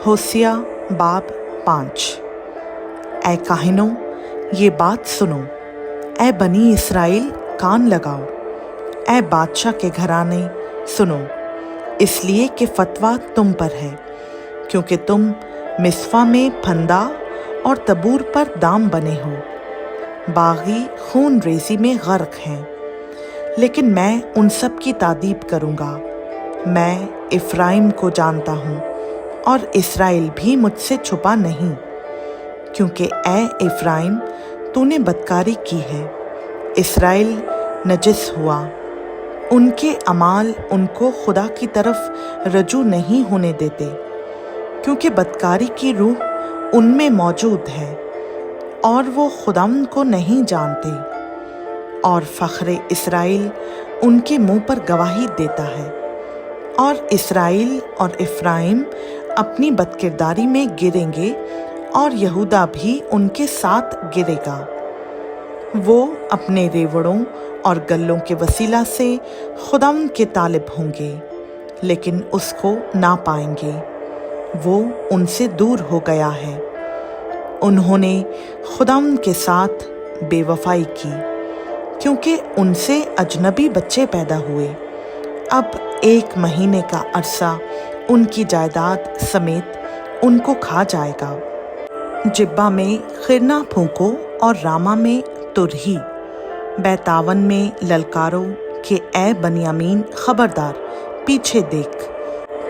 होसिया बाब 5। ऐ काहिनों, ये बात सुनो, ऐ बनी इस्राएल कान लगाओ, ऐ बादशाह के घराने सुनो, इसलिए कि फतवा तुम पर है, क्योंकि तुम मिस्पा में फंदा और तबूर पर दाम बने हो, बागी खून रेजी में गर्क हैं। लेकिन मैं उन सब की तादीब करूँगा। मैं इफ्राइम को जानता हूँ और इस्राएल भी मुझसे छुपा नहीं, क्योंकि ऐ इफ्राइम तूने बदकारी की है, इस्राएल नजिस हुआ। उनके अमाल उनको खुदा की तरफ रजू नहीं होने देते, क्योंकि बदकारी की रूह उनमें मौजूद है और वो खुदाम को नहीं जानते। और फ़ख्र इस्राएल उनके मुंह पर गवाही देता है, और इस्राएल और इफ्राइम अपनी बदकिरदारी में गिरेंगे और यहूदा भी उनके साथ गिरेगा। वो अपने रेवड़ों और गल्लों के वसीला से खुदाम के तालिब होंगे, लेकिन उसको ना पाएंगे। वो उनसे दूर हो गया है। उन्होंने खुदाम के साथ बेवफाई की, क्योंकि उनसे अजनबी बच्चे पैदा हुए। अब 1 महीने का अरसा उनकी जायदाद समेत उनको खा जाएगा। जिब्बा में खिरना फूंको और रामा में तुरही, बैतावन में ललकारो कि ऐ बनियामीन खबरदार, पीछे देख।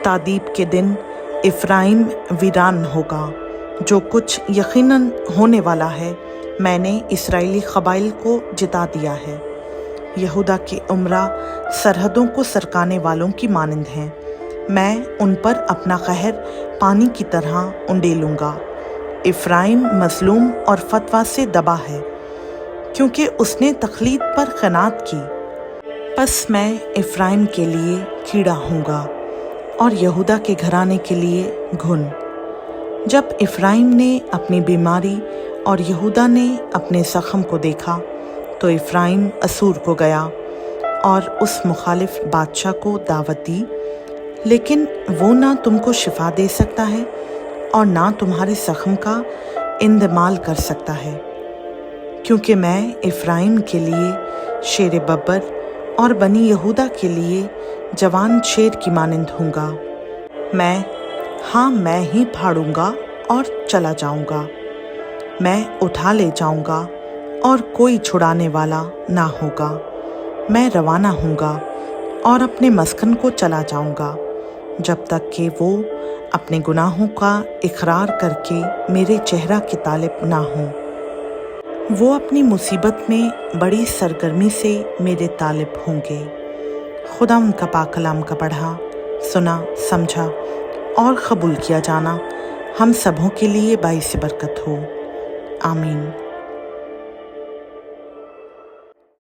तादीब के दिन इफ्राइम वीरान होगा। जो कुछ यकीनन होने वाला है, मैंने इस्राएली क़बाइल को जिता दिया है। यहूदा की उम्रा सरहदों को सरकाने वालों की मानंद हैं। मैं उन पर अपना कहर पानी की तरह उंडेलूँगा। इफ्राइम मजलूम और फतवा से दबा है, क्योंकि उसने तखलीद पर खनात की। बस मैं इफ्राइम के लिए कीड़ा हूँगा और यहूदा के घराने के लिए घुन। जब इफ्राइम ने अपनी बीमारी और यहूदा ने अपने ज़ख्म को देखा, तो इफ्राइम असूर को गया और उस मुखालिफ बादशाह को दावत दी, लेकिन वो ना तुमको शिफा दे सकता है और ना तुम्हारे ज़ख्म का इंदमाल कर सकता है, क्योंकि मैं इफ्राइम के लिए शेर बब्बर और बनी यहूदा के लिए जवान शेर की मानंद हूँगा। मैं ही फाड़ूंगा और चला जाऊंगा। मैं उठा ले जाऊंगा और कोई छुड़ाने वाला ना होगा। मैं रवाना हूँगा और अपने मस्कन को चला जाऊंगा, जब तक कि वो अपने गुनाहों का इकरार करके मेरे चेहरा के तालिब ना हो। वो अपनी मुसीबत में बड़ी सरगर्मी से मेरे तालिब होंगे। खुदा उनका पाक कलाम का पढ़ा, सुना, समझा और कबूल किया जाना हम सबों के लिए बाइस बरकत हो। आमीन।